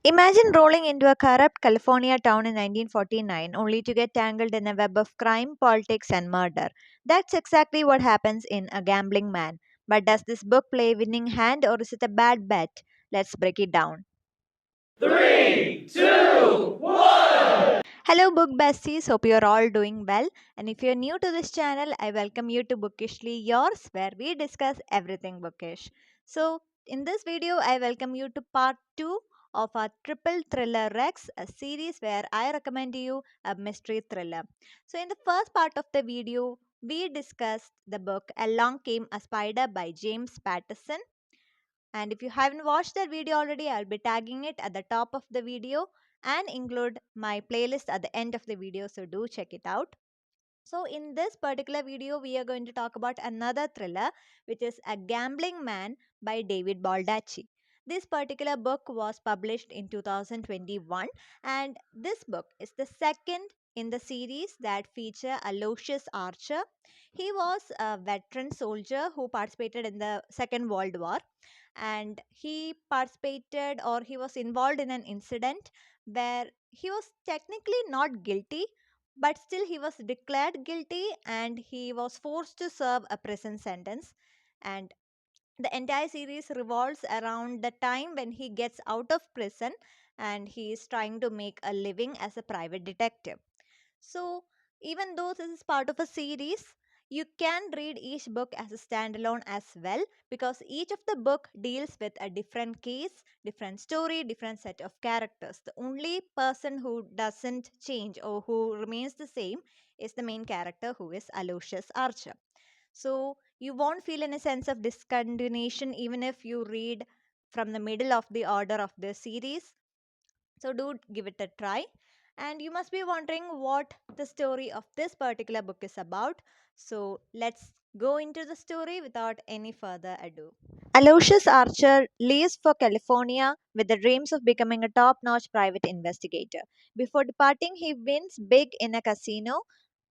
Imagine rolling into a corrupt California town in 1949 only to get tangled in a web of crime, politics, and murder. That's exactly what happens in A Gambling Man. But does this book play a winning hand or is it a bad bet? Let's break it down. Three, two, one. Hello, book besties. Hope you're all doing well. And if you're new to this channel, I welcome you to Bookishly Yours, where we discuss everything bookish. So, in this video, I welcome you to part 2 of our Triple Thriller Rex, a series where I recommend you a mystery thriller. So, in the first part of the video, we discussed the book Along Came a Spider by James Patterson. And if you haven't watched that video already, I'll be tagging it at the top of the video and include my playlist at the end of the video. So do check it out. So, in this particular video, we are going to talk about another thriller, which is A Gambling Man by David Baldacci. This particular book was published in 2021, and this book is the second in the series that feature Aloysius Archer. He was a veteran soldier who participated in the Second World War, and he participated or he was involved in an incident where he was technically not guilty, but still he was declared guilty and he was forced to serve a prison sentence. And the entire series revolves around the time when he gets out of prison and he is trying to make a living as a private detective. So, even though this is part of a series, you can read each book as a standalone as well, because each of the book deals with a different case, different story, different set of characters. The only person who doesn't change or who remains the same is the main character, who is Aloysius Archer. So you won't feel any sense of discontinuation even if you read from the middle of the order of the series. So do give it a try. And you must be wondering what the story of this particular book is about. So let's go into the story without any further ado. Aloysius Archer leaves for California with the dreams of becoming a top notch private investigator. Before departing, he wins big in a casino,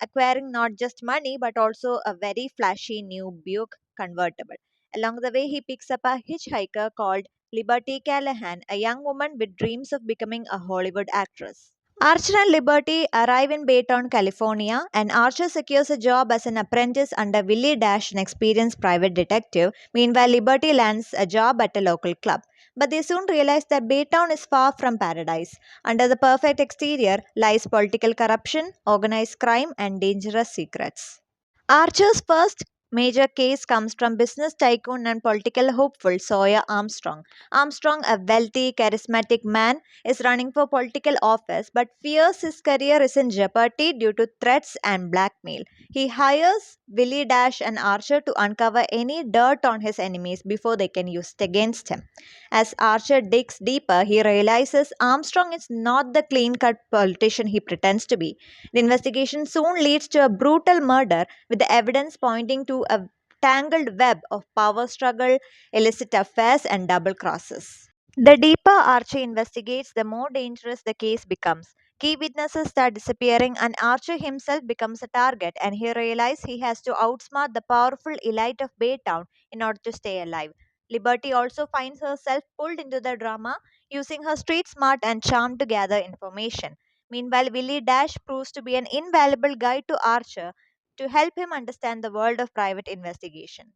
acquiring not just money but also a very flashy new Buick convertible. Along the way, he picks up a hitchhiker called Liberty Callahan, a young woman with dreams of becoming a Hollywood actress. Archer and Liberty arrive in Baytown, California, and Archer secures a job as an apprentice under Willie Dash, an experienced private detective. Meanwhile, Liberty lands a job at a local club. But they soon realize that Baytown is far from paradise. Under the perfect exterior lies political corruption, organized crime, and dangerous secrets. Archer's first major case comes from business tycoon and political hopeful Sawyer Armstrong. Armstrong, a wealthy, charismatic man, is running for political office but fears his career is in jeopardy due to threats and blackmail. He hires Willie Dash and Archer to uncover any dirt on his enemies before they can use it against him. As Archer digs deeper, he realizes Armstrong is not the clean cut politician he pretends to be. The investigation soon leads to a brutal murder with the evidence pointing to a tangled web of power struggle, illicit affairs, and double crosses. The deeper Archer investigates, the more dangerous the case becomes. Key witnesses start disappearing, and Archer himself becomes a target, and he realizes he has to outsmart the powerful elite of Baytown in order to stay alive. Liberty also finds herself pulled into the drama, using her street smart and charm to gather information. Meanwhile, Willie Dash proves to be an invaluable guide to Archer to help him understand the world of private investigation.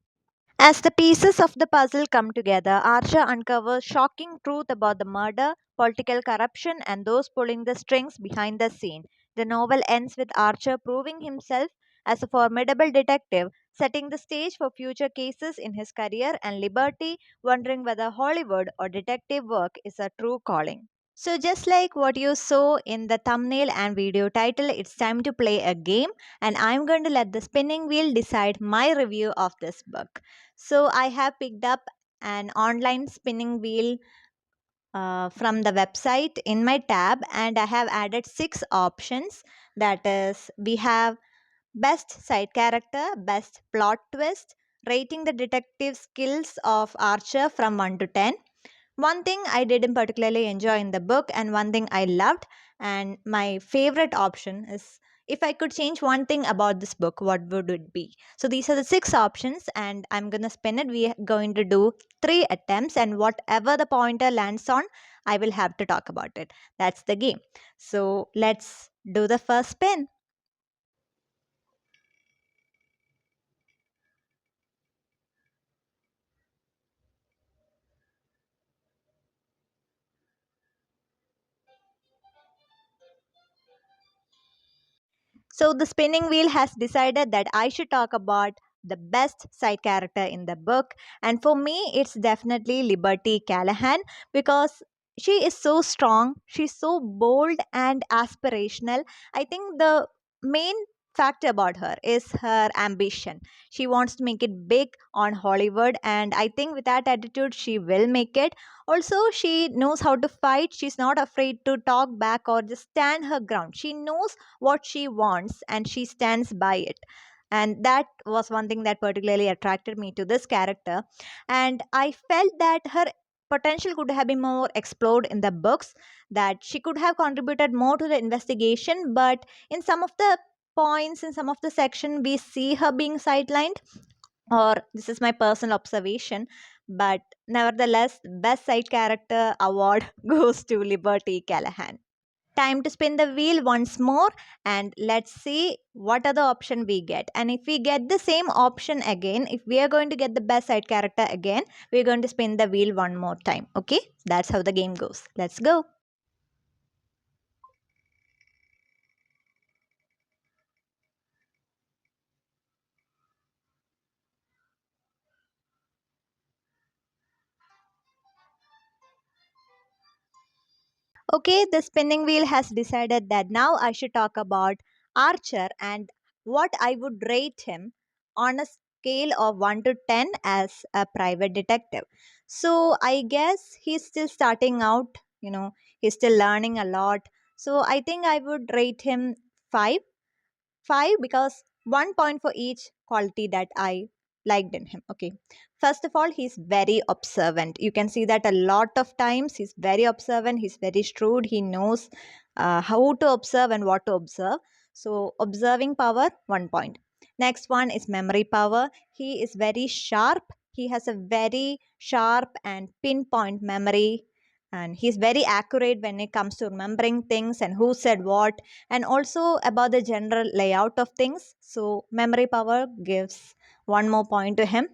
As the pieces of the puzzle come together, Archer uncovers shocking truth about the murder, political corruption, and those pulling the strings behind the scene. The novel ends with Archer proving himself as a formidable detective, setting the stage for future cases in his career, and Liberty wondering whether Hollywood or detective work is a true calling. So, just like what you saw in the thumbnail and video title, it's time to play a game, and I'm going to let the spinning wheel decide my review of this book. So, I have picked up an online spinning wheel from the website in my tab, and I have added six options. That is, we have best side character, best plot twist, rating the detective skills of Archer from 1 to 10. One thing I didn't particularly enjoy in the book, and one thing I loved, and my favorite option is If I could change one thing about this book, what would it be? So these are the six options, and I'm gonna spin it. We are going to do three attempts, and whatever the pointer lands on, I will have to talk about it. That's the game. So let's do the first spin. So the spinning wheel has decided that I should talk about the best side character in the book. And for me, it's definitely Liberty Callahan because she is so strong, she's so bold and aspirational. I think the main factor about her is her ambition. She wants to make it big on Hollywood, and I think with that attitude, she will make it. Also, she knows how to fight. She's not afraid to talk back or just stand her ground. She knows what she wants and she stands by it. And that was one thing that particularly attracted me to this character. And I felt that her potential could have been more explored in the books, that she could have contributed more to the investigation. But in some of the points, in some of the section, we see her being sidelined, or this is my personal observation. But nevertheless, best side character award goes to Liberty Callahan. Time to spin the wheel once more, and let's see what other option we get. And if we get the same option again, if we are going to get the best side character again, we're going to spin the wheel one more time. Okay, that's how the game goes. Let's go. Okay, the spinning wheel has decided that now I should talk about Archer and what I would rate him on a scale of 1 to 10 as a private detective. So I guess he's still starting out, he's still learning a lot. So I think I would rate him 5. 5 because 1 point for each quality that I liked in him. Okay. First of all, he's very observant. You can see that a lot of times he's very observant, he's very shrewd, he knows how to observe and what to observe. So, observing power, 1 point. Next one is memory power. He is very sharp. He has a very sharp and pinpoint memory, and he's very accurate when it comes to remembering things and who said what, and also about the general layout of things. So, memory power gives one more point to him.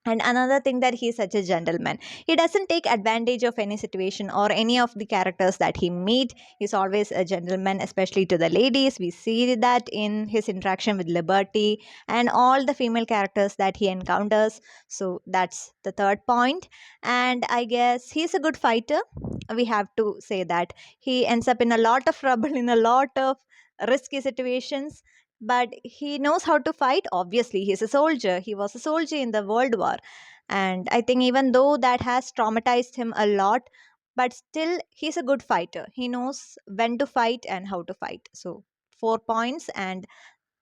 And another thing, that he's such a gentleman. He doesn't take advantage of any situation or any of the characters that he meet. He's always a gentleman, especially to the ladies. We see that in his interaction with Liberty and all the female characters that he encounters. So that's the third point. And I guess he's a good fighter. We have to say that he ends up in a lot of trouble, in a lot of risky situations, but he knows how to fight. Obviously, he's a soldier. He was a soldier in the World War. And I think even though that has traumatized him a lot, but still, he's a good fighter. He knows when to fight and how to fight. So, 4 points. And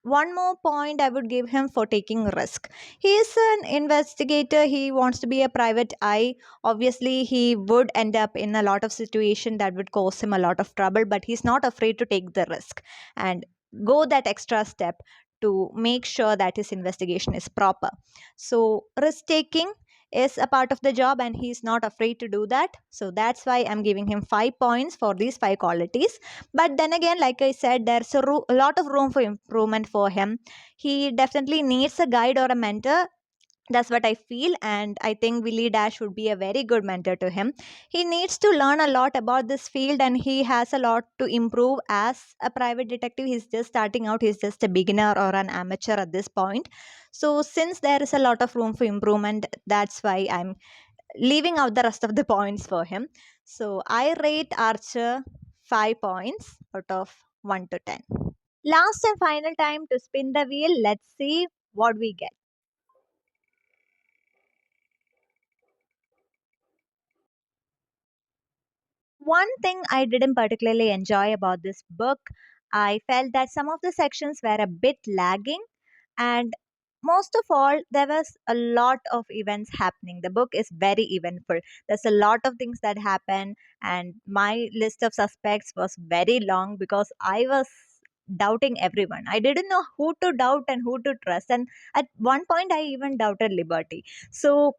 one more point I would give him for taking risk. He is an investigator. He wants to be a private eye. Obviously, he would end up in a lot of situation that would cause him a lot of trouble, but he's not afraid to take the risk and go that extra step to make sure that his investigation is proper. So, risk taking is a part of the job, and he's not afraid to do that. So that's why I'm giving him 5 points for these five qualities. But then again, like I said, there's a lot of room for improvement for him. He definitely needs a guide or a mentor. That's what I feel, and I think Willie Dash would be a very good mentor to him. He needs to learn a lot about this field, and he has a lot to improve as a private detective. He's just starting out, he's just a beginner or an amateur at this point. So, since there is a lot of room for improvement, that's why I'm leaving out the rest of the points for him. So, I rate Archer 5 points out of 1 to 10. Last and final time to spin the wheel. Let's see what we get. One thing I didn't particularly enjoy about this book, I felt that some of the sections were a bit lagging, and most of all, there was a lot of events happening. The book is very eventful. There's a lot of things that happen, and my list of suspects was very long because I was doubting everyone. I didn't know who to doubt and who to trust. And at one point, I even doubted Liberty. So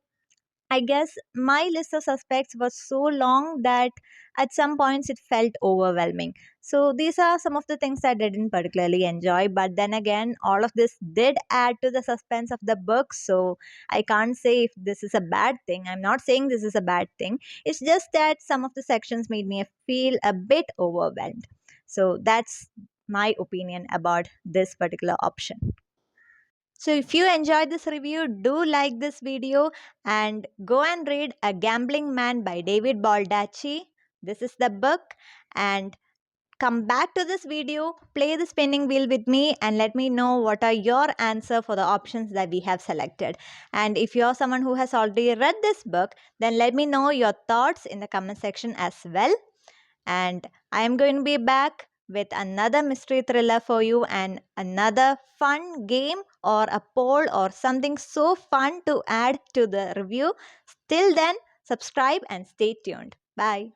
I guess my list of suspects was so long that at some points it felt overwhelming. So these are some of the things I didn't particularly enjoy. But then again, all of this did add to the suspense of the book. So I can't say if this is a bad thing. I'm not saying this is a bad thing. It's just that some of the sections made me feel a bit overwhelmed. So that's my opinion about this particular option. So if you enjoyed this review, do like this video and go and read A Gambling Man by David Baldacci. This is the book, and come back to this video, play the spinning wheel with me and let me know what are your answer for the options that we have selected. And if you're someone who has already read this book, then let me know your thoughts in the comment section as well. And I am going to be back with another mystery thriller for you and another fun game or a poll or something so fun to add to the review. Till then, subscribe and stay tuned. Bye.